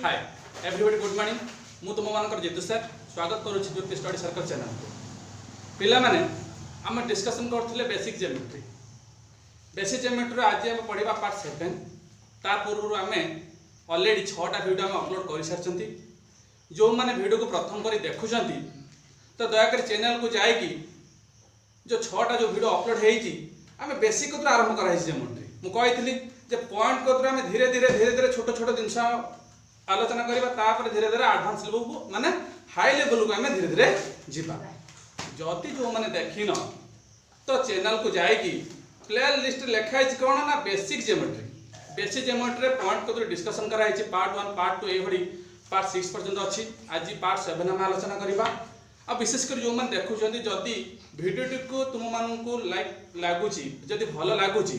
Hi everybody good morning मु तुम मानकर जीतू सर स्वागत करुच्ची ज्योति स्टडी सर्कल चैनल को पिला माने आम डिस्कसन करथिले बेसिक ज्योमेट्री आज आम पढ़ा पार्ट 7 ता पूर्व आम ऑलरेडी 6टा वीडियो आम अपलोड कर सारी जो मैंने वीडियो को प्रथम करी देखुंट तो दयाकोरी चैनल को जाकि जो 6टा जो वीडियो अपलोड होती आम बेसिक कतरू आरंभ कराई ज्योमेट्री मुझे जे पॉइंट कतरू आम धीरे धीरे छोट छोट जिनस आलोचना करवा धीरे धीरे एडवांस लेवल को माने हाई लेवल को आम धीरे धीरे जीवा जदि जो मैंने देखिन तो चैनल को जाकि प्ले लिस्ट लिखाई कौन ना बेसिक ज्योमेट्री पॉइंट कतरू डिस्कसन कराई पार्ट 1 पार्ट 2 ये पार्ट 6 पर्यंत अच्छी आज पार्ट 7 आम आलोचना करवा आ विशेषकर जो मैंने देखुं जदि भिडियोटी को तुम मानू लाइक लगुच जदि भल लगुच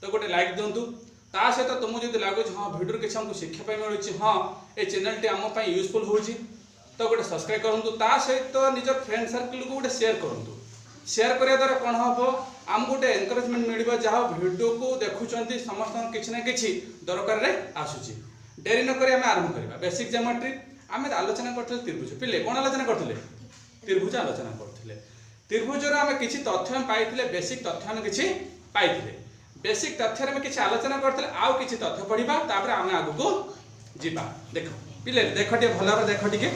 तो गोटे लाइक दिंतु ता सहित तुमको जब लगुच हाँ भिडियो किसी हमको शिक्षा मिलूँ हाँ ये चैनल टी आम यूजफुल होची तो गोटे सब्सक्राइब करूँ ता सहित निज फ्रेंड सर्कल को गोटे शेयर करूँ शेयर करने द्वारा कौन हम आम गोटे एनकरेजमेंट मिल जहाँ भिडियो को देखुं समस्त किसी ना कि दरकार आसूची डेरी नक आम आरंभ करवा बेसिक ज्योमेट्री आम आलोचना करते त्रिभुज पिले कौन आलोचना करते त्रिभुज आलोचना करते त्रिभुजर आम किसी तथ्य पाई बेसिक तथ्य आम कि पाई बेसिक तथ्य में किसी आलोचना करते आउ किसी तथ्य पढ़ा तापर आम आग को जीवा देख पिले देख टे भल देख टे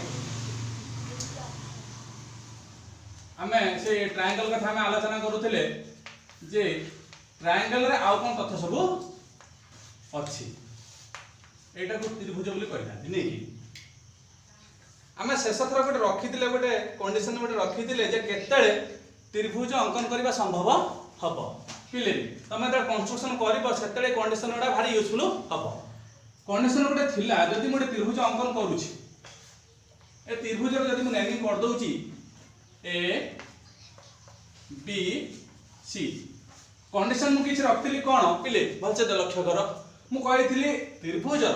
आम से ट्रायंगल कथा आम आलोचना करूले जे ट्रायंगल रे आउ कौन तथ्य सब अच्छी एटा को त्रिभुज बोली कहना नहीं कि आम शेष थर गोटे रखी गोटे कंडीशन गोटे रखी जे केतळे त्रिभुज अंकन करने संभव हम पिले तुम जो कंस्ट्रक्शन कर कंडीशन गुड़ा भारी यूजफुल हम कंडीशन गोटे थिला जदि गोटे त्रिभुज अंकन करुच्ची ए त्रिभुज जदि नेमिंग कर दूची ए बी सी कंडीशन मुझे रखी कौन पिले भलसे लक्ष्य कर मुझे त्रिभुजर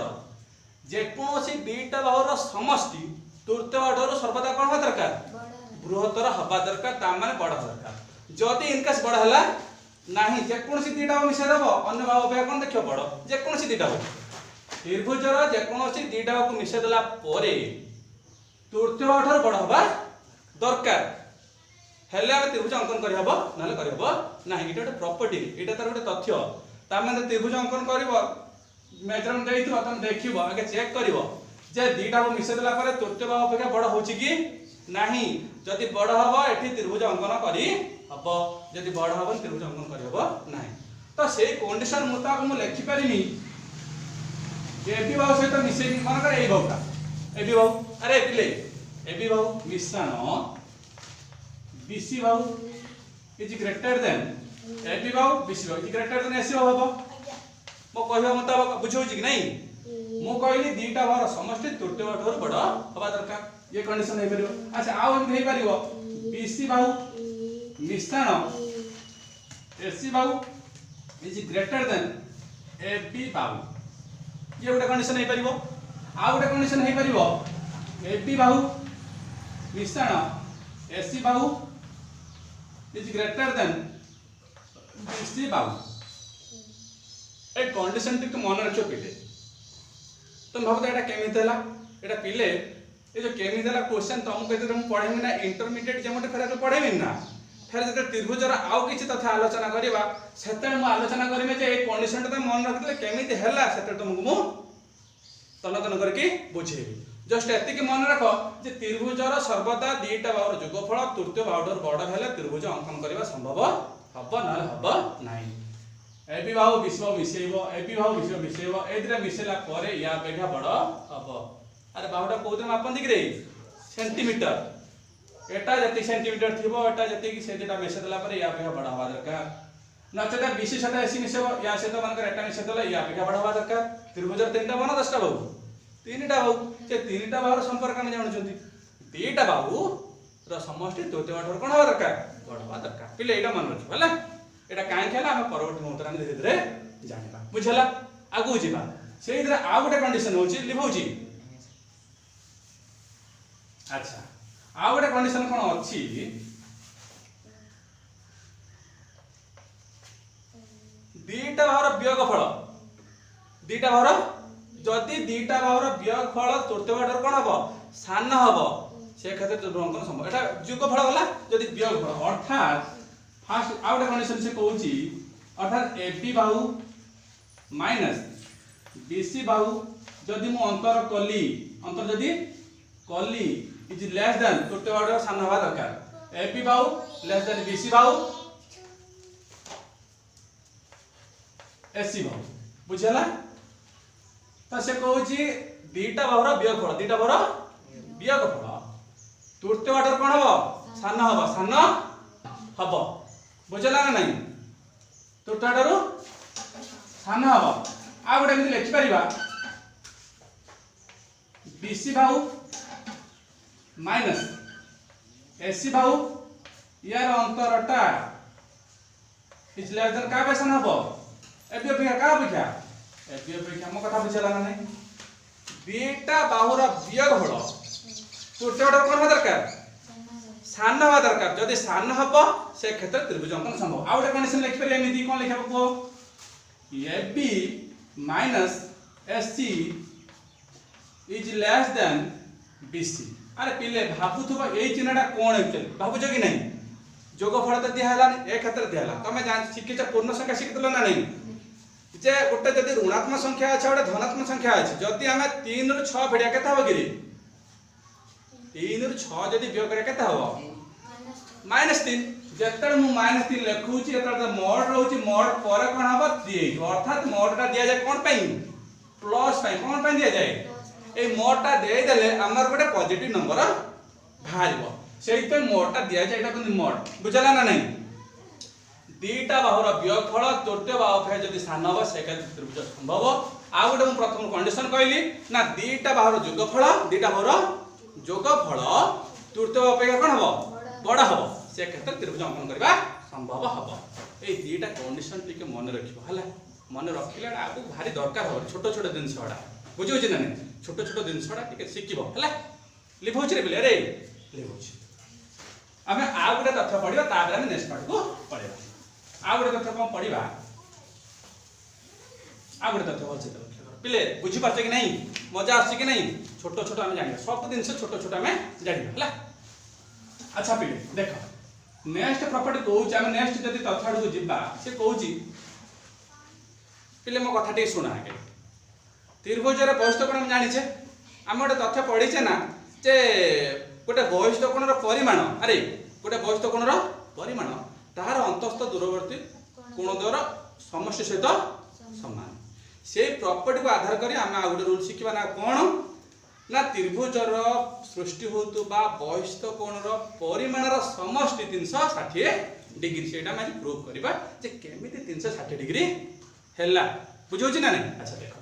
जेकोसी दुईटा बाहुर समष्टि तृतीय बाहुर सर्वदा कौन हवा दरकार बृहत्तर हवा दरकार तामाने बड़ दरकार जदि इनकेस बड़ है नहीं जेकोसी दुईटा बाहु मिसेदेव अन्य बाहु अपेक्षा कौन देख बड़ जेकोसी दुईटा बाहु त्रिभुजर जेकोसी दुईटा बाहु को मिसेदेला तृतीय बाहु बड़ हवा दरकार हेले आम त्रिभुज अंकन करहब ना करहब ना ये गोटे प्रॉपर्टी ये तार गोटे तथ्य तार त्रिभुज अंकन कर मेजरमेंट देइथिबो तुम देखिबो आगे चेक करिवो जे दुईटा को मिसे देला परे तृतीय बाहु अपेक्षा बड़ होची कि नाही जदि बड़ हबो एठी त्रिभुज अंकन करी हबो जदि बड़ हबो त्रिभुज अंकन करी हबो नाही तो से कंडीशन मुताबिक मु लिखि परिनी एबी बाहु सहित मिसे मन करे ए बाहुटा एबी बाहु अरे पिले एबी बाहु मिश्रण BC Bahu is greater than AB Bahu BC Bahu is greater than AC बाहु हबो मो कहवा मुताबिक बुझौछि कि नहीं मो कहली दुईटा बाहुर समष्टि तृतीय बाहुर बड़ हवा दरकार ये कंडीशन हे परिबो अच्छा आउ हम हे परिबो बीसी बाहु मिश्रण AC Bahu is greater than AB बाहु ये गोटे कंडीशन हे परिबो आउ गोटे कंडीशन हे परिबो एबी बाहु मिश्रण AC Bahu is greater than BC Bahu a condition T मन रखियो पिले तुम भावता एटा केमिति हला एटा पिले ए जो केमिति हला क्वेश्चन तुमको कहते तुम पढ़ेबी ना इंटरमीडिएट ज्योमेट्री फेर पढ़ेबी ना फेर जते त्रिभुजर आउ किछि तथा आलोचना करबा सेते मु आलोचना करबे जे ए कंडीशन ता मन रखिले केमिति हला सेते तुमको मु तनतन करके बुझेबी जस्ट एतिक मन रख जे त्रिभुजर सर्वदा दुईटा बाहुर जोगफल तृतीय बाहुर बड़ हेले त्रिभुज अंकन करबा संभव हबो ना हबो नाही एबी बाहु बीसी बाहु मिसेइबो एबी बाहु बीसी बाहु मिसेइबो एदिरा मिसेला परे या अपेक्षा बड़ हबो अरे बाहुटा कोदे मापन दिक रे सेंटीमीटर एटा जति सेंटीमीटर थिबो एटा जति कि सेदिटा मिसे देला परे या अपेक्षा बड़ हवा दरकार नचेता बीसी सटा एसी मिसेबो या सेतो मानकर एटा मिसे देला या अपेक्षा बड़ हवा दरकार त्रिभुजर तीनटा बन 10टा बाहु तीनटा बाहु जे तीनटा बाहुर संपर्क हम जानुचंती दुईटा बाहु र समष्टि तृतीय बाहुर कोन हवा दरकार बड़ हवा दरकार पिले एटा मन रखो हला एटा काहे खेला हम परवर्ती मुहूर्त में धीरे धीरे जानिबा बुझला आगु जीवा सेही धीरे आ गोटे कंडीशन होची लिखौची अच्छा आ गोटे कंडीशन कोन अछि दुईटा बाहुर वियोगफल दुईटा बाहुर जदि दीटा बाहुर वियोगफल तृतीय बाहुर कोन हबो सान हबो से क्षेत्र त्रिभुज अंकन संभव एटा युगफल वाला जदि वियोगफल अर्थात फास्ट आउट कंडीशन से कहूची अर्थात एबी बाहु माइनस बीसी बाहु जदि मु अंतर कली अंतर जदि कली इज लेस देन तृतीय बाहुर सान हवा दरकार एबी बाहु लेस देन बीसी बाहु एसी बाहु बुझला तो से कहूची दीटा बाहुर वियोगफल दीटा बाहुर वियोगफल तृतीय बाहुर कोन हबो सान हबो बुझला ना नहीं तृतीय बाहुर सान हबो आ गोटे एमती लिखि परिबा बीसी बाहु माइनस एसी बाहु यार अंतरटा इज लेस देन का बेसन हबो एबी अपेक्षा का अपेक्षा एबी अपेक्षा मो कथा बुझला ना नहीं बीटा बाहुर वियोगफल तृतीय बाहुर कोन दरकार सान हवा दरकार जदि सान हबो से क्षेत्र त्रिभुज अंकन संभव आ गोटे कंडीशन लिखि परिया एमिति कोन लिखा पको AB minus AC is less than BC अरे पिले भाबुथबो एई चिन्हटा कोन एक्चुअली भाबुछ कि नहीं जोगफल तो दिया हला ए क्षेत्र दिया हला तमे जान शिखिच पूर्ण संख्या शिखितलो ना नहीं जे गोटे जदि ऋणात्मक संख्या अछि गोटे धनात्मक संख्या अछि जदि हमें 3 रु 6 भेडिया केता हो गिरी 3 रु 6 जदि वियोग करे केता हो -3 जेतड़ मु -3 लिखुची एतड़ मोड रहउची मोड पर कोन हबो 3 अर्थात मोडटा दिया जाय कोन पई प्लस पई कोन पई दिया जाय ए मोडटा दे देले हमर गोटे पॉजिटिव नंबर भारिबो सेहि पे मोडटा दिया जाय एटा कोन मोड बुझला ना नहीं दीटा बाहुर वियोगफल तृतीय बाहु फे जदि सान हबो से क्षेत्र त्रिभुज संभव आ गोटे मु प्रथम कंडीशन कहली ना दीटा बाहुर जोगफल दीटा बाहुर जोगफल तृतीय बाहु पे कोन हबो बड़ा हबो से क्षेत्र त्रिभुज अंकन करबा संभव हबो ए दीटा कंडीशन टिके मन रखिबो हला मन रखिले आगु भारी दरकार हो छोट छोट दिन छडा बुझियो छी ना नहीं छोट छोट दिन छडा टिके सिखिबो हला लिखौछ रे बिले रे लिखौछ हमें आ गोटे तथ्य पढिबा ताबे हम नेक्स्ट पार्ट को पढिबा आ गोटे तथ्य कोन पढिबा आ गोटे तथ्य होछ त पिले बुझि पाछे कि नहीं मजा आछि कि नहीं छोट छोट हम जानिबा सब दिन से छोट छोट हम जानिबा हला अच्छा पिले देखो नेक्स्ट प्रॉपर्टी कहूची हम नेक्स्ट जदि तथ्य को जिबा से कहूची पिले मो कथा टे सुना आगे त्रिभुजर बहिष्ठ कोण हम जानिछे हम गोटे तथ्य पढिछे ना जे गोटे बहिष्ठ कोणर परिमाण अरे गोटे बहिष्ठ कोणर परिमाण तार अंतस्थ दूरवर्ती कोण द्वारा समष्टि सहित समान से प्रॉपर्टी को आधार करी हम आ गोटे रूल शिखिबा ना कोण ना त्रिभुजर सृष्टि होतुबा बहिष्ठ कोणर परिमाणर समष्टि 360 डिग्री सेटा हम प्रूव करबा जे केमिति 360 डिग्री हैला बुझौछि ना नहीं अच्छा देखो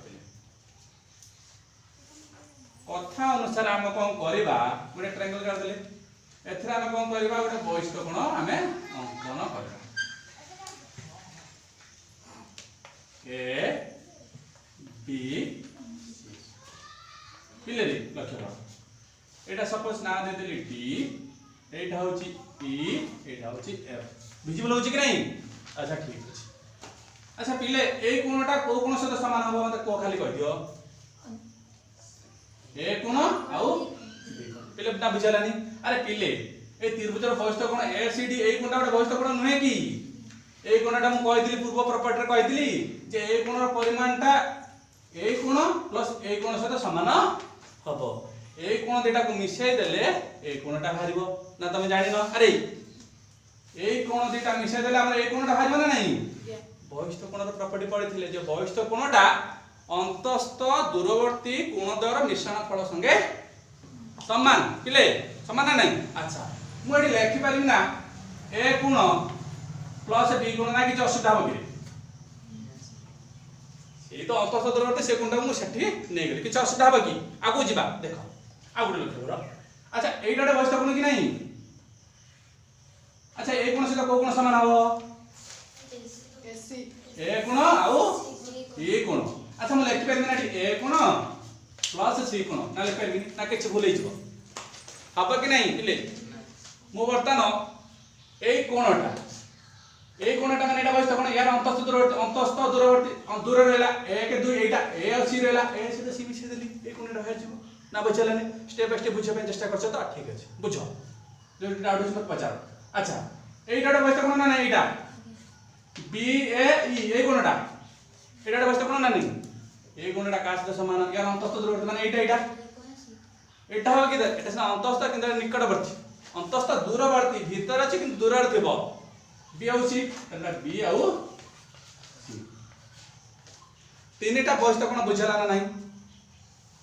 कथा अनुसार हम कोन करबा गोटे ट्रायंगल काट देले एथरा हम कोन करबा गोटे बहिष्ठ कोण हमें अंकन करबा ए बी पिले रे लक्ष्य करो एटा सपोज ना दे देली डी एटा होची ई एटा होची एफ विजिबल होची कि नहीं अच्छा ठीक अछि अच्छा पिले ए कोणटा को कोण सहित समान हबो मते को खाली कह दियो ए कोण आउ पिले ना बुझलानी अरे पिले ए त्रिभुजर बहिष्ठ कोण एसीडी ए कोणटा गोटे बहिष्ठ कोण नुहे कि ए कोणटा मु कहितली पूर्व प्रॉपर्टी रे कहितली जे ए कोणर परिमाणटा ए कोण प्लस ए कोण सहित समान हबो ए कोण देटा को मिसाई देले ए कोणटा भारिबो ना तमे जानि न अरे ए कोण देटा मिसाई देले हमर ए कोणटा भारिबो ना नहीं बहिष्ठ कोणर प्रॉपर्टी पढिथिले जे बहिष्ठ कोणटा अंतस्थ दूरवर्ती कोण द्वारा मिश्रण फल संगे समान पिले समान ना नहीं अच्छा मु एडी लेखि पारिम ना ए कोण प्लस बी कोण ना कि असुविधा हो कि ए तो अंतस्थ दूरवर्ती से कोणटा मु सेठी नै गेली कि असुविधा हो कि आगु जिबा देखो आ गुड लक्ष्य करो अच्छा एइटाडे बहिष्ठ कोण कि नहीं अच्छा ए कोण से को कोण समान हो ए कोण आउ ए कोण अच्छा मु लेखि पारिम ना ए कोण प्लस सी कोण ना लेखि पारिम ना किछ भूल हिजो हबो कि नहीं पिले मु बर्तन ए कोणटा ए कोणटा माने एटा बयस्थ कोण यार अंतस्थ दूरवर्ती दूर रहला 1 2 एटा ए और सी रहला ए से सी मिसे देली ए कोणटा बाहर जीवो ना बचलाने स्टेप बाय स्टेप बुझे पे चेष्टा करछ तो ठीक अछि बुझो जो डाउट मत पचार अच्छा एटा बयस्थ कोण ना एटा बी ए ई ए कोणटा एटा बयस्थ कोण ना नहीं ए कोणटा कास समान यार अंतस्थ दूरवर्ती माने एटा एटा हो कि एटा से अंतस्थ किंतु निकटवर्ती अंतस्थ दूरवर्ती भीतर अछि किंतु दूर थिबो बी आउ सी तना बी आउ सी तीनटा बयस्थ कोण बुझला ना नहीं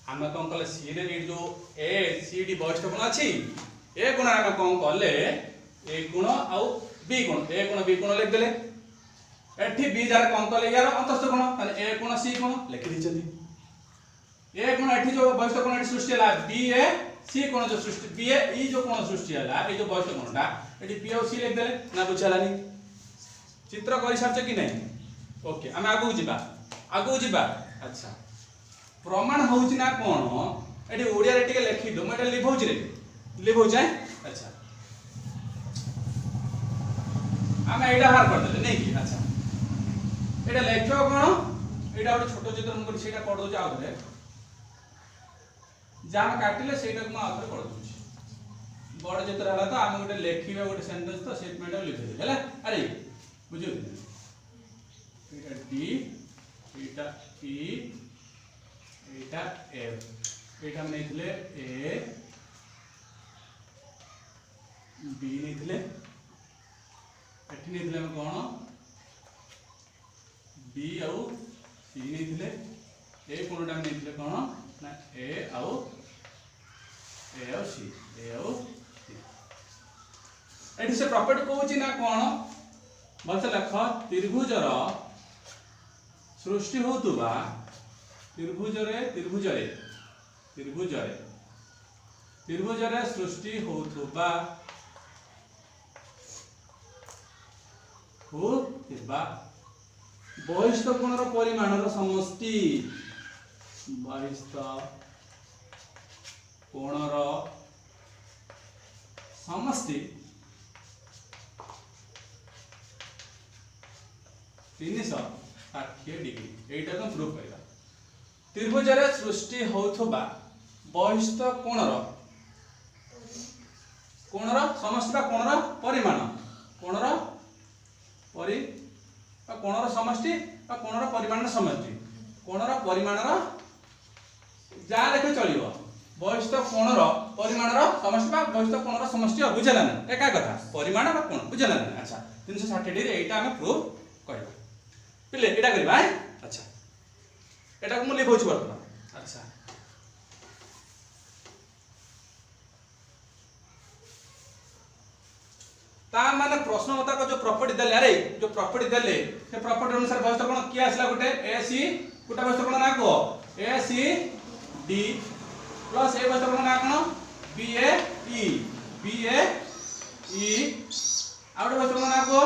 हम कोन कले सी रे जो ए सी डी बयस्थ कोण अछि ए कोण हम कोन कले ए गुण आउ बी गुण ए गुण बी गुण लिख देले एठी बी जार कोन कले यार अंतस्थ कोण माने ए गुण सी गुण लिख दिचंदी ए गुण एठी जो बयस्थ कोण एठी सृष्टि हला बी ए सी कोण जो सृष्टि बी ए ई जो कोण सृष्टि हला ए जो बयस्थ कोणटा एठी बी और सी लिख देले ना बुझालानी चित्र करि सारछ कि नै ओके हम आगु जिबा अच्छा प्रमाण होउची ना कोन एठी ओडिया रे टिके लिखि दो मटे लिखौची रे लिखौची अच्छा हम एटा बाहर कर देले नै कि अच्छा एटा लेखो कोन एटा ओटे छोटो चित्र हम कर सेटा कर दो जा आउरे जाम काटिले सेटा को आउरे कर दो बड़ चित्र हला तो हम गोटे लेखिबा गोटे सेंटेंस तो स्टेटमेंट लिखि दे हला अरे बुझियो एटा डी एटा ई एटा एफ एटा हम नेथिले ए बी नेथिले एठी नेथिले हम कोन बी आउ सी नेथिले ए कोनटा हम नेथिले कोन ना ए आउ सी एठी से प्रॉपर्टी कहूची ना कोन बस लख त्रिभुजर सृष्टि होतुबा त्रिभुजरे सृष्टि होतुबा बहिस्थ कोणर परिमाणर समष्टि बहिस्थ कोणर समष्टि 360 डिग्री एटा तो प्रूफ करबा त्रिभुज रे सृष्टि होथबा बहिस्थ कोणर समष्टि बा कोणर परिमाण कोणर समष्टि बा कोणर परिमाणर समष्टि कोणर परिमाणर जा लेखे चलिबो बहिस्थ कोणर परिमाणर समष्टि बा बहिस्थ कोणर समष्टि बुझला ना एका कथा परिमाण बा कोण बुझला ना अच्छा 360 डिग्री एटा हम प्रूफ करबा पिले एटा करबा अच्छा एटा को लिखौ छु बर्तमान अच्छा ता माने प्रश्न मता को जो प्रॉपर्टी देले अरे जो प्रॉपर्टी देले से प्रॉपर्टी अनुसार बहिस्थ कोण की आसला गुटे ए सी गुटा बहिस्थ कोण ना को ए सी डी प्लस ए बहिस्थ कोण ना कोन बी ए ई आउट बहिस्थ कोण ना को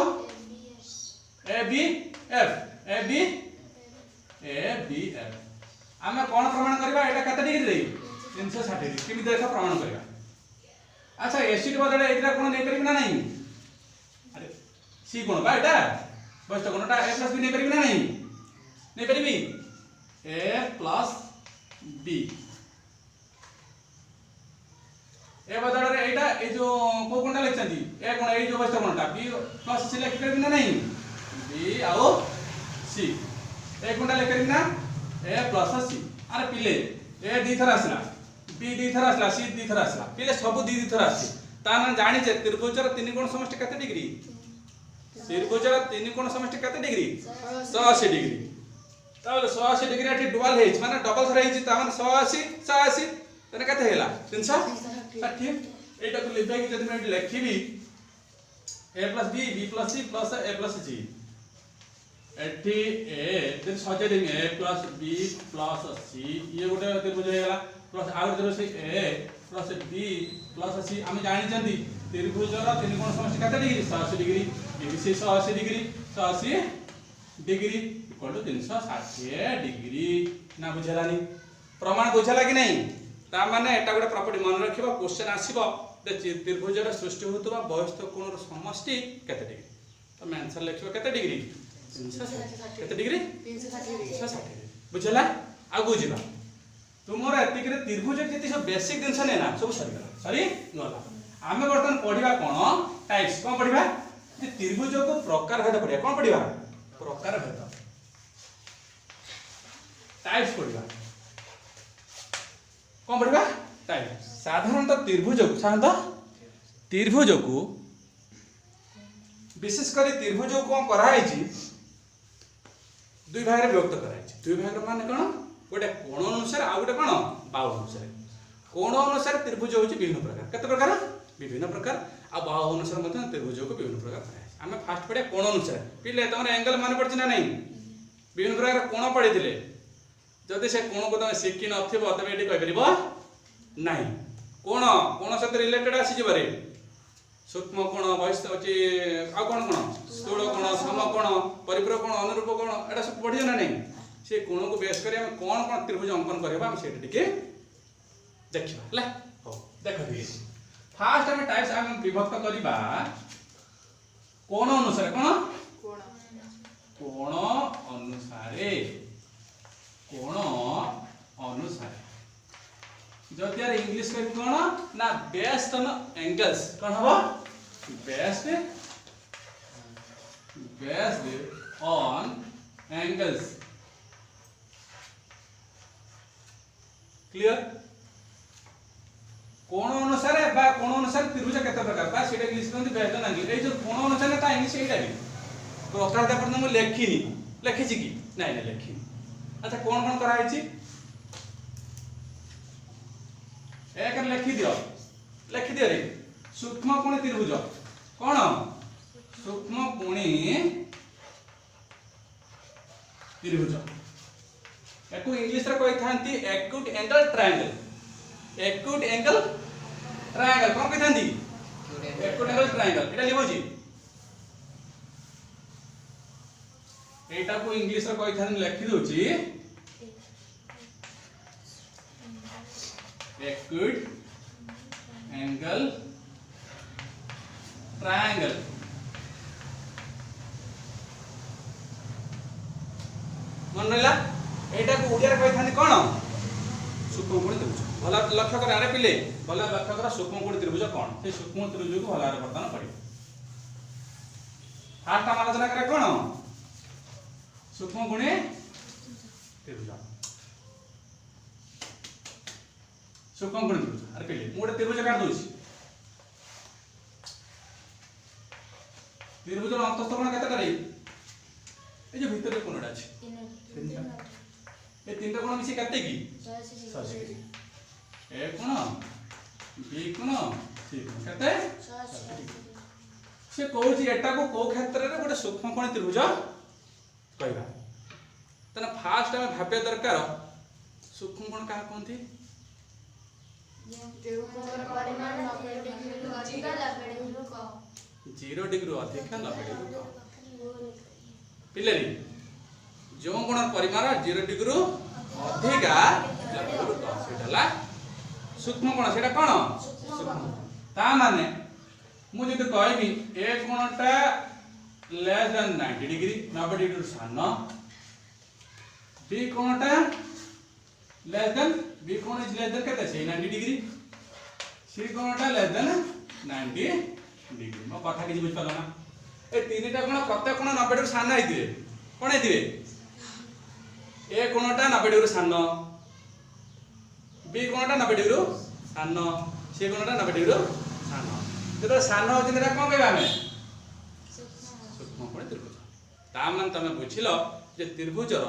ए बी एफ आमे कोन प्रमाण करबा एटा कते डिग्री रे 360 डिग्री किमि देखा प्रमाण करबा अच्छा एसिड बदले एटा कोन नै करबी ना नहीं अरे सी कोन बा एटा बहिस्थ कोनटा a + b नै करबी ना नहीं नै करबी a + b ए बदले रे एटा ए जो को कोनटा लिखछंती ए कोन ए जो बहिस्थ कोनटा b + c लिख करबी ना नहीं b आओ c ए कोनटा लिख करबी ना a + c अरे पिले ए दी थर आसला b दी थर आसला c दी थर आसला पिले सब दी थर आसी ता ना जानि जे त्रिभुजर तीन कोण समष्टि कते डिग्री त्रिभुजर तीन कोण समष्टि कते डिग्री 180 डिग्री ताले 180 डिग्री एठी डबल हेज माने डबल थर हेज ता माने 180 तने कते हेला 360 एटा को लिखबे कि जदि मैं लिखिबी a + b b + c + a + c एठी ए देन सजे देंगे a + b + c ये गोटे त्रिभुज हेला प्लस आउट देरो से a + b + c हम जानि जंदी त्रिभुजर तीन कोण समष्टि कते degree 180 degree ABC 180 degree 180 degree equal to 360 degree ना बुझलानी प्रमाण बुझला कि नहीं ता माने एटा गोटे प्रॉपर्टी मन रखिबो क्वेश्चन आसीबो त्रिभुजर सृष्टि होतबा बहिस्थ कोणर समष्टि कते डिग्री तमे आंसर लिखिबो केते डिग्री 360 केते डिग्री 360 बुझला आगु जिबा तुमर एतिक रे त्रिभुज जति सब बेसिक जिंस नै ना सब सरी गला सरी गला आमे बर्तन पढिबा कोन टाइप्स कोन पढिबा जे त्रिभुज को प्रकार भेद पढिबा कोन पढिबा प्रकार भेद टाइप्स पढिबा कोन पढिबा टाइप साधारणतः त्रिभुज को विशेष कर त्रिभुज को कोन कराई छी दुई भाग रे विभक्त कराई छी दुई भाग माने कोन गोटे कोण अनुसार आ गोटे कोन बाहु अनुसार कोण अनुसार त्रिभुज होची विभिन्न प्रकार केते प्रकार विभिन्न प्रकार आ बाहु अनुसार मते त्रिभुज को विभिन्न प्रकार कराई आमे फास्ट पढे कोण अनुसार पिले तमरे एंगल माने पड़छ ना नहीं विभिन्न प्रकार कोण पढिथिले जदि से कोण को तमे सिखि नथिबो तमे एठी कहि परिबो नहीं कोण सहित रिलेटेड आसी जबारे सूक्ष्म कोण बहिस्थ होची आ कोण स्थूल कोण समकोण परिपूरक कोण अनुरूप कोण एटा सब पढियो ना नहीं से कोण को बेस करी हम कोन त्रिभुज अंकन करबा हम सेठी टिके देखिबा हला हो देखो दिए फास्ट हम टाइप्स हम विभक्त करबा कोण अनुसार कोण अनुसार जति यार इंग्लिश कहबी कोन ना बेस्ड ऑन एंगल्स कोन हबो बेस्ड ऑन एंगल्स क्लियर कोण अनुसार त्रिभुज केते प्रकार बा सेटा इंग्लिश कहंती बेस्ड ऑन एंगल ए जो कोण अनुसार ता इंग्लिश एटा भी प्रकार दे पर हम लेखिनी लेखिछि की नहीं लेखिनी अच्छा कोन करा छी एक लिखि दियो रे सूक्ष्म कोणी त्रिभुज कोन सूक्ष्म कोणी त्रिभुज एको इंग्लिश रे कहि थांती एक्यूट एंगल ट्रायंगल कोन कहि थांती एक्यूट एंगल ट्रायंगल एटा लिखोजी एटा को इंग्लिश रे कहि थांती लिखि दोची acute angle triangle मन रहिला एटा को उडिया रे कहि थानी कोन सूक्ष्म कोणी त्रिभुज भला लक्ष्य कर आरे पिले भला लक्ष्य कर सूक्ष्म कोणी त्रिभुज कोन से सूक्ष्म त्रिभुज को भला रे वर्तन पड़ी फास्ट आलोचना करे कोन सूक्ष्म कोणी त्रिभुज सूक्ष्म कोणी त्रिभुज अरे पहिले मु गोटे त्रिभुज काट दोछि त्रिभुज अंतस्थ कोण केते करे ए जे भीतर कोणडा अछि तीनटा ए तीनटा कोण मिसी केते की 180 ए कोण बी कोण सी कोण केते 180 से कहूची एटा को को क्षेत्र रे गोटे सूक्ष्म कोणी त्रिभुज कहबा तने फास्ट हम भाबे दरकार सूक्ष्म कोण का कोंती जीरो डिग्री अधिक 90 डिग्री पिले जो कोण परिमाण 0 डिग्री अधिक 90 डिग्री सेटला सूक्ष्म कोण सेटा कोन सूक्ष्म ता माने मु जदि कहबी ए कोणटा लेस देन 90 डिग्री 90 डिग्री सान बी कोणटा लेस देन बी कोण इज लेस देन केते छै 90 डिग्री सी कोणटा लेस देन 90 डिग्री मो कथा कि बुझ पालो ना ए तीनटा कोण प्रत्येक कोण 90 डिग्री सान आइतिबे कोन आइतिबे ए कोणटा 90 डिग्री सान बी कोणटा 90 डिग्री सान सी कोणटा 90 डिग्री सान जेतो सान होछि तेरा कोन कहबा हमें सूक्ष्म कोण त्रिभुज ता मान तमे बुझिलो जे त्रिभुजर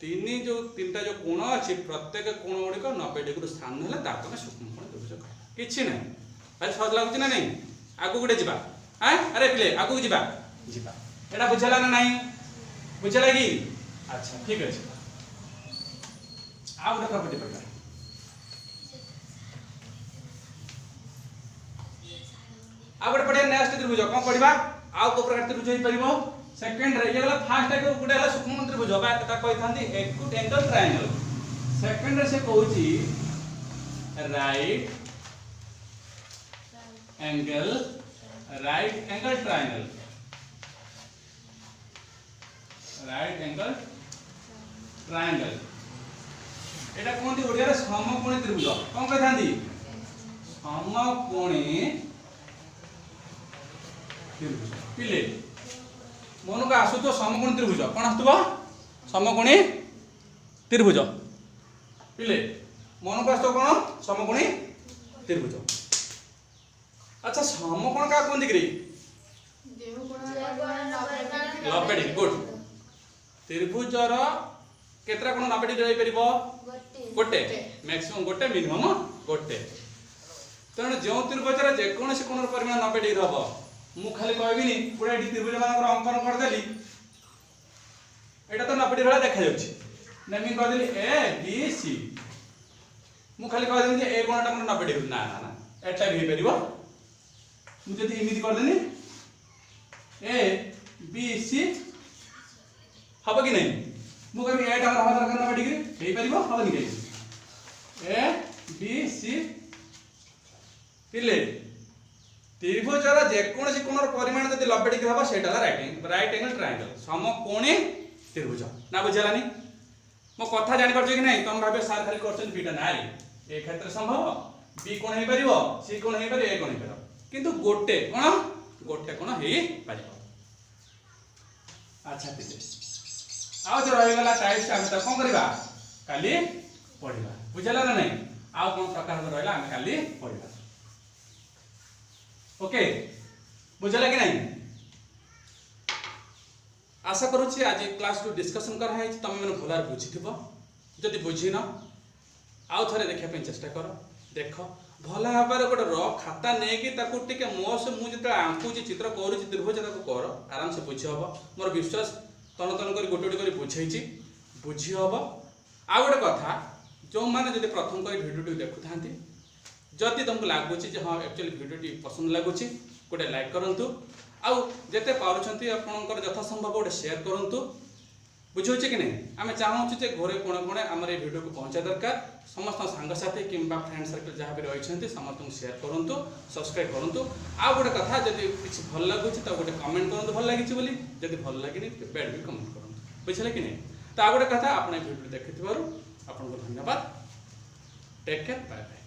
तीनटा जो कोण अछि प्रत्येक कोण गुडी को 90 डिग्री स्थान हला ता तमे सूक्ष्म कोण त्रिभुज किछि नै भाई सहज लागुछि ना नहीं आगु गुडे जिबा अरे पिले आगु जिबा एटा बुझला ना नहीं बुझला की अच्छा ठीक अछि आ गुडा प्रॉपर्टी प्रकार आ गुडे पढे नेक्स्ट त्रिभुज कोन पढिबा आ को प्रकार त्रिभुज होई परिबो सेकंड रे ये वाला फर्स्ट है को गुडे हला सूक्ष्म त्रिभुज बा ता कहि थांती एक्यूट एंगल ट्रायंगल सेकंड रे से कहूची right angle right angle triangle, right angle triangle एटा कोनती ओडिया रे समकोणी त्रिभुज कोन कहथांती समकोणी त्रिभुज पिले मन को आसु तो समकोणी त्रिभुज कोन आसुबो समकोणी त्रिभुज पिले मन को आसु कोन समकोणी त्रिभुज। अच्छा समकोण का कोन दिगरी लबेडी गुड त्रिभुजर केतरा कोन 90 डिग्री परिबो गोटे मैक्सिमम गोटे मिनिमम गोटे तेणु जो त्रिभुजर जे कोनसी कोन परिमाण 90 डिग्री हबो मु खाली कहबिनी पुरा त्रिभुज मानकर अंकन कर देली एटा तो 90 डिग्री देखा जाउछि नेमी कह देली ए बी सी मु खाली कह देली जे ए कोनटा मन 90 डिग्री ना ना ना एटा भी परिबो मु जति इमिति कर देनी ए बी सी हबो कि नहीं मु कहबी एटा हमर हवा दरकार 90 डिग्री हेई परिबो हबो नि ए बी सी पिले त्रिभुजर जे कोनसी कोनर परिमाण जति 90 डिग्री हबो सेटा राइट एंगल ट्रायंगल समकोणी त्रिभुज ना बुझलानी मो कथा जानि परछ कि नहीं तुम भाबे सार खाली करछन बीटा नारी ए क्षेत्र संभव बी कोन हेई परिबो सी कोन हेई परिबो ए कोन हेई परिबो किंतु गोटे कोन हेई परिबो। अच्छा पिले आउ जो रहि गला टाइप्स हम त कोन करबा काली पढिबा बुझला ना नहीं आउ कोन प्रकार रहला हम काली पढिबा ओके बुझला कि नहीं आशा करूची आज क्लास टू डिस्कशन कर है तुम मैंने भलार बुझीथिबो जदि बुझिन आउ थरे देखिया पे चेष्टा कर देख भला भाबर गोटे र खाता नहीं कि ताकू टिके मो से मु जते आंकुची चित्र करूची त्रिभुज ताकू कर आराम से बुझी हबो मोर विश्वास तन तन कर गोटे गोटे बुझेछि बुझी हबो। आ गोटे कथा जो माने जदि प्रथम कर वीडियो देखु थांती जदि तुमको लागुची जे हां एक्चुअली वीडियो पसंद लागुची गोटे लाइक करंतु आउ जेते पारुछंती आपनकर यथा संभव गोटे शेयर करंतु बुझौचे कि नहीं आमे चाहूँ जे घरे कोणे कोणे हमर ए वीडियो को पहुंचा दरकार समस्त सांग साथी किंबा फ्रेंड सर्कल जहाँ भी रही समस्त शेयर करंतु सब्सक्राइब करंतु आ गोटे कथा जदि किछि भल लागुची त गोटे कमेंट करंतु भल लागिछि बोली जदि भल लागिनी बैड भी कमेंट करंतु बुझले कि नहीं। तो आ गोटे कथा आपन वीडियो देखिथिबारु आपनको धन्यवाद टेक केयर बाय बाय।